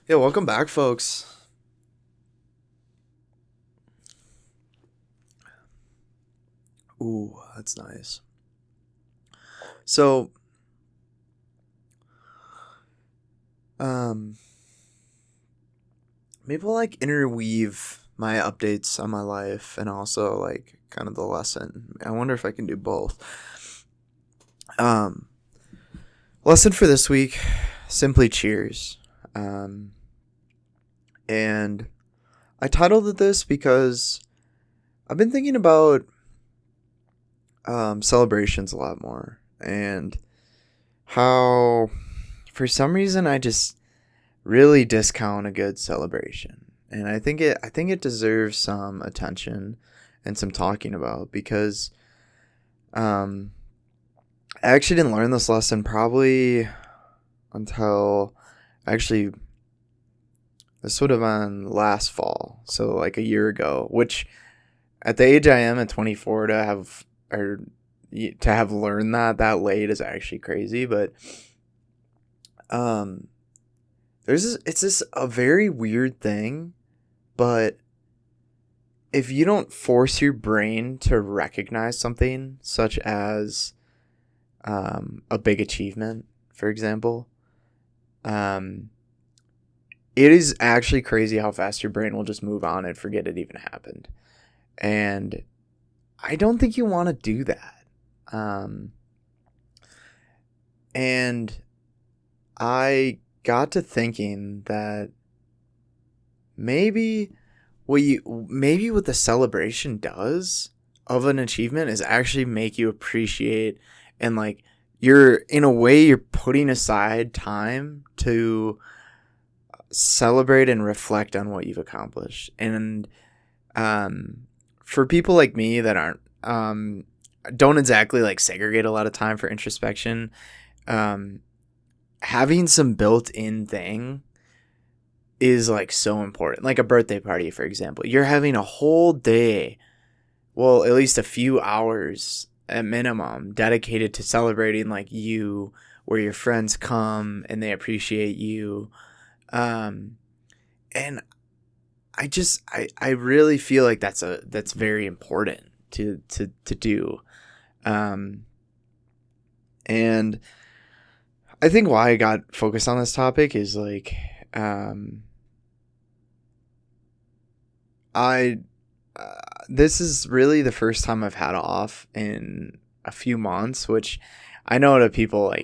Yeah, welcome back, folks. Ooh, that's nice. So, um, maybe we'll interweave my updates on my life and also kind of the lesson. I wonder if I can do both. Um, Lesson for this week: simply cheers. Um, and I titled it this because I've been thinking about celebrations a lot more and how, for some reason, I just really discount a good celebration. And I think it deserves some attention and some talking about because um I actually didn't learn this lesson probably until actually this would have been last fall, so like a year ago, which at the age I am at 24 to have or to have learned that late is actually crazy. But um it's just a very weird thing, but if you don't force your brain to recognize something such as a big achievement, for example, um, it is actually crazy how fast your brain will just move on and forget it even happened. And I don't think you want to do that. Um, and I got to thinking that maybe what the celebration does of an achievement is actually make you appreciate, and you're in a way you're putting aside time to celebrate and reflect on what you've accomplished. And um for people like me that aren't don't exactly segregate a lot of time for introspection, um having some built-in thing is so important. Like a birthday party, for example. You're having a whole day, well, at least a few hours at minimum, dedicated to celebrating you, where your friends come and they appreciate you. Um and I really feel like that's very important to do. Um and I think why I got focused on this topic is um I this is really the first time I've had off in a few months, which I know to people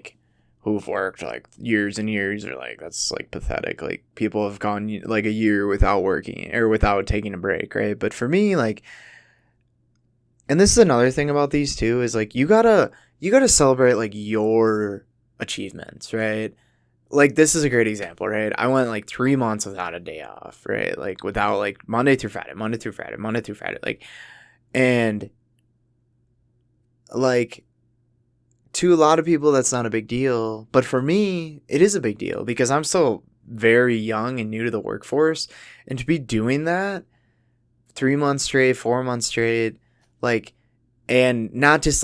who've worked years and years are that's pathetic. Like people have gone a year without working or without taking a break, right? But for me, and this is another thing about these two is you gotta celebrate your achievements, right? Like this is a great example, right? I went 3 months without a day off, right? Without Monday through Friday, Monday through Friday, Monday through Friday, and like to a lot of people that's not a big deal, but for me it is a big deal because I'm still very young and new to the workforce, and to be doing that 3 months straight, 4 months straight, like, and not just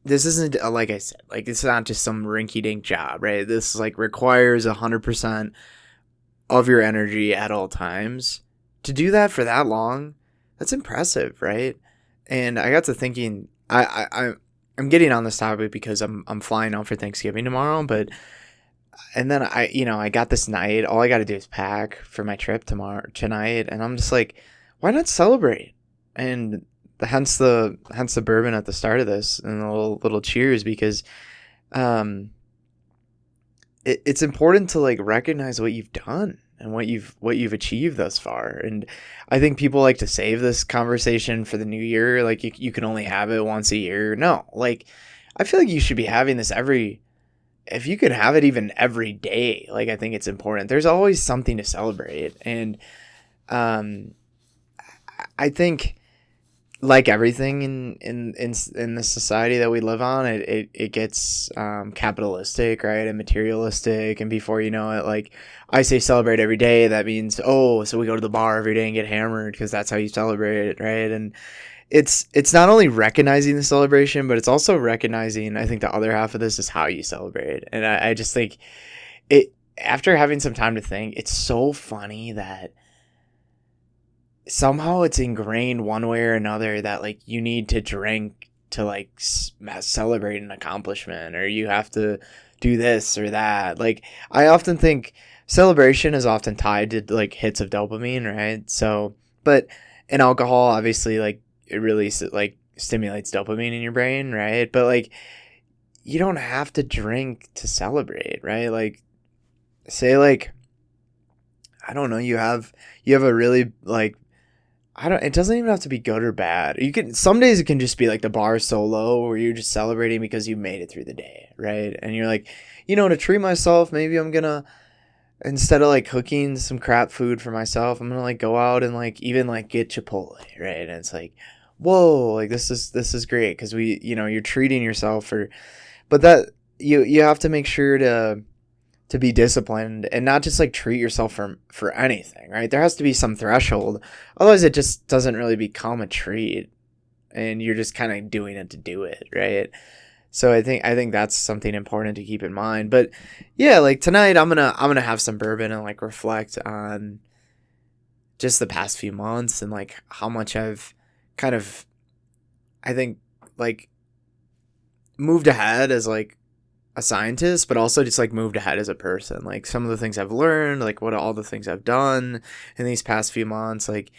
this isn't like I said, it's not just some rinky dink job, right? This requires 100% of your energy at all times. To do that for that long, that's impressive, right? And I got to thinking, I'm getting on this topic because I'm flying out for Thanksgiving tomorrow, but and then I got this night. All I got to do is pack for my trip tonight, and I'm just why not celebrate? And hence the bourbon at the start of this and a little cheers because um it's important to recognize what you've done and what you've achieved thus far. And I think people like to save this conversation for the new year. You can only have it once a year. No, I feel like you should be having this if you could have it even every day. I think it's important. There's always something to celebrate. And um I think, like everything in the society that we live on, it gets capitalistic, right, and materialistic, and before you know it, I say celebrate every day, that means, oh, so we go to the bar every day and get hammered because that's how you celebrate it, right? And it's not only recognizing the celebration, but it's also recognizing, I think the other half of this is how you celebrate. And I just think it after having some time to think, it's so funny that somehow it's ingrained one way or another that like you need to drink to like celebrate an accomplishment, or you have to do this or that. Like I often think celebration is often tied to like hits of dopamine, right? So, but in alcohol, obviously, like it releases like stimulates dopamine in your brain, right? But like you don't have to drink to celebrate, right? Like say like I don't know, you have a really like I don't. It doesn't even have to be good or bad. You can. Some days it can just be like the bar is so low, where you're just celebrating because you made it through the day, right? And you're like, to treat myself, maybe I'm gonna, instead of like cooking some crap food for myself, I'm gonna like go out and like even like get Chipotle, right? And it's like, whoa, like this is great because you're treating yourself for, but that you have to make sure to be disciplined and not just like treat yourself for anything, right? There has to be some threshold. Otherwise it just doesn't really become a treat and you're just kind of doing it to do it, right? So I think that's something important to keep in mind. But yeah, like tonight I'm going to have some bourbon and like reflect on just the past few months and like how much I've kind of I think like moved ahead as like a scientist, but also just like moved ahead as a person. Like some of the things I've learned, like what all the things I've done in these past few months, like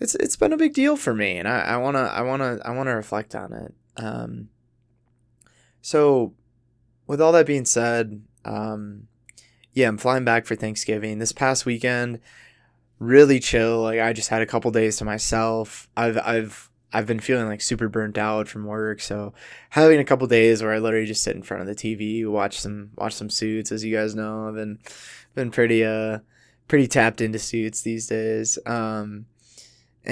it's been a big deal for me, and I wanna reflect on it. So with all that being said, yeah, I'm flying back for Thanksgiving this past weekend. Really chill. Like I just had a couple days to myself. I've been feeling like super burnt out from work, so having a couple days where I literally just sit in front of the TV, watch some Suits. As you guys know, I've been pretty tapped into Suits these days. And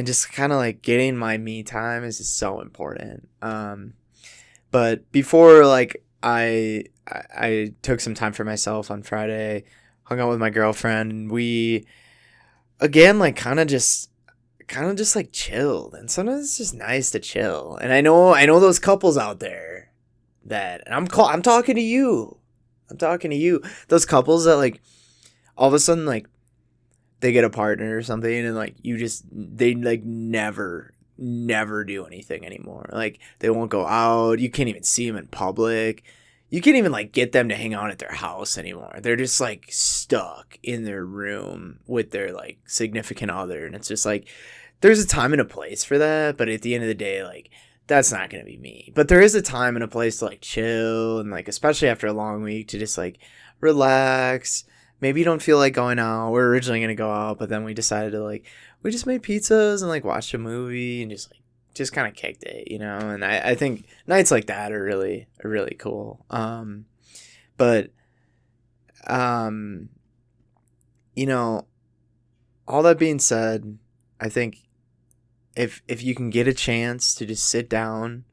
just kind of like getting my me time is just so important. But before like I took some time for myself on Friday, hung out with my girlfriend, and we again like kind of just like chilled, and sometimes it's just nice to chill. And I know those couples out there that, and I'm talking to you. I'm talking to you. Those couples that like all of a sudden like they get a partner or something, and like they like never do anything anymore. Like they won't go out. You can't even see them in public. You can't even like get them to hang out at their house anymore. They're just like stuck in their room with their like significant other, and it's just like there's a time and a place for that, but at the end of the day, like that's not gonna be me. But there is a time and a place to like chill and like especially after a long week to just like relax. Maybe you don't feel like going out. We're originally gonna go out, but then we decided to like we just made pizzas and like watched a movie and just kind of kicked it, And I think nights like that are really cool. But you know, all that being said, I think if you can get a chance to just sit down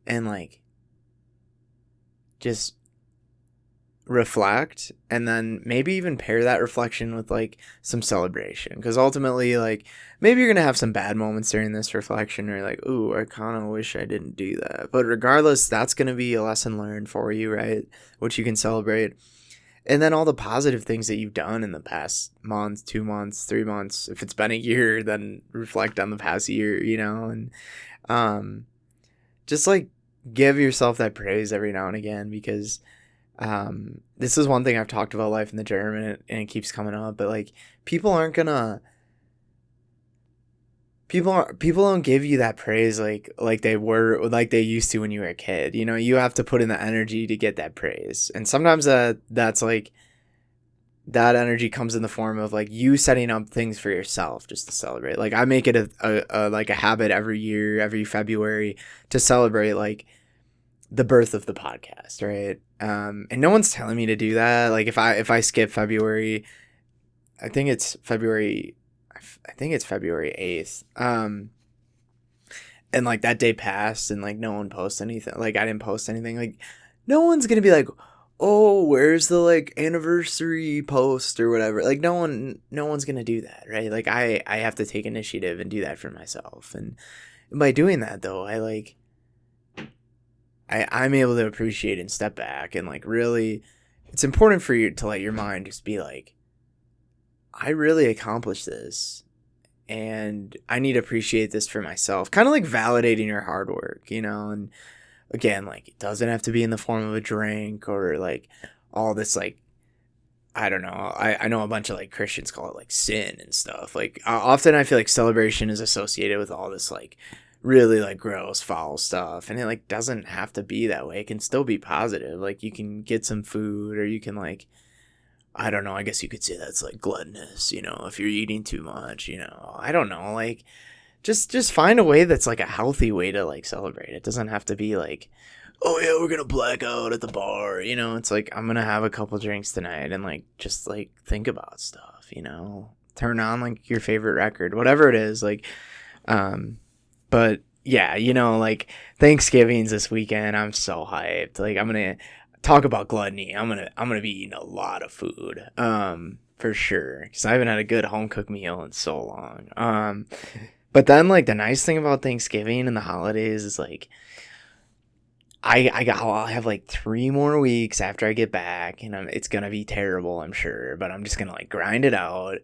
and like just reflect, and then maybe even pair that reflection with like some celebration, because ultimately like maybe you're gonna have some bad moments during this reflection, or like, ooh, I kind of wish I didn't do that, but regardless, that's gonna be a lesson learned for you, right? Which you can celebrate. And then all the positive things that you've done in the past month, 2 months, 3 months. If it's been a year, then reflect on the past year, and um just like give yourself that praise every now and again, because this is one thing I've talked about life in the gym, and it keeps coming up, but like people aren't gonna people don't give you that praise like they used to when you were a kid. You have to put in the energy to get that praise, and sometimes that's like that energy comes in the form of like you setting up things for yourself just to celebrate. Like I make it a like a habit every year, every February, to celebrate like the birth of the podcast, right? And no one's telling me to do that. Like if I skip February, I think it's February 8th. And like that day passed and like no one posted anything. Like I didn't post anything. Like no one's gonna be like, oh, where's the like anniversary post or whatever. Like no one's gonna do that, right? Like I have to take initiative and do that for myself. And by doing that though, I'm able to appreciate and step back and like really it's important for you to let your mind just be like, I really accomplished this, and I need to appreciate this for myself. Kind of like validating your hard work, and again, like, it doesn't have to be in the form of a drink or like all this, like, I don't know. I know a bunch of like Christians call it like sin and stuff. Like, often I feel like celebration is associated with all this like really like gross, foul stuff, and it like doesn't have to be that way. It can still be positive. Like, you can get some food, or you can like, I don't know. I guess you could say that's like gluttonous, if you're eating too much, I don't know. Like, just find a way that's like a healthy way to like celebrate. It doesn't have to be like, oh yeah, we're gonna black out at the bar. It's like, I'm gonna have a couple drinks tonight and like just like think about stuff. Turn on like your favorite record, whatever it is. Like, but yeah, like Thanksgiving's this weekend. I'm so hyped. Like, I'm gonna talk about gluttony. I'm gonna be eating a lot of food. For sure, because I haven't had a good home cooked meal in so long. But then like the nice thing about Thanksgiving and the holidays is like, I'll have like 3 more weeks after I get back, and it's gonna be terrible, I'm sure, but I'm just gonna like grind it out,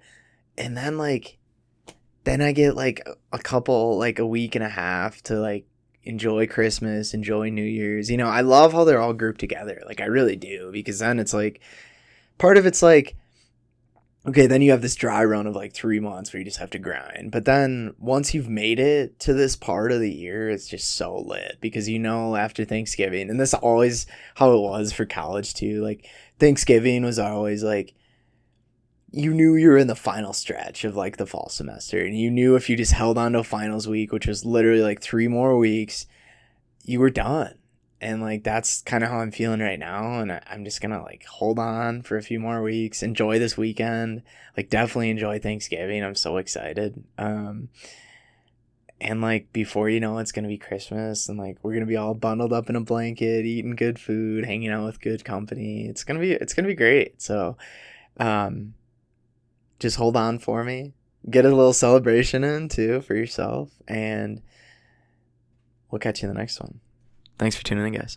and then I get like a couple, like a week and a half to like enjoy Christmas, enjoy New Year's. I love how they're all grouped together, like I really do, because then it's like part of it's like, okay, then you have this dry run of like 3 months where you just have to grind. But then once you've made it to this part of the year, it's just so lit, because after Thanksgiving, and this is always how it was for college too. Like, Thanksgiving was always like, you knew you were in the final stretch of like the fall semester, and you knew if you just held on to finals week, which was literally like 3 more weeks, you were done. And like, that's kind of how I'm feeling right now, and I'm just gonna like hold on for a few more weeks, enjoy this weekend, like definitely enjoy Thanksgiving. I'm so excited. And like, before you know, it's gonna be Christmas, and like we're gonna be all bundled up in a blanket, eating good food, hanging out with good company. It's gonna be great. So just hold on for me, get a little celebration in too for yourself, and we'll catch you in the next one. Thanks for tuning in, guys.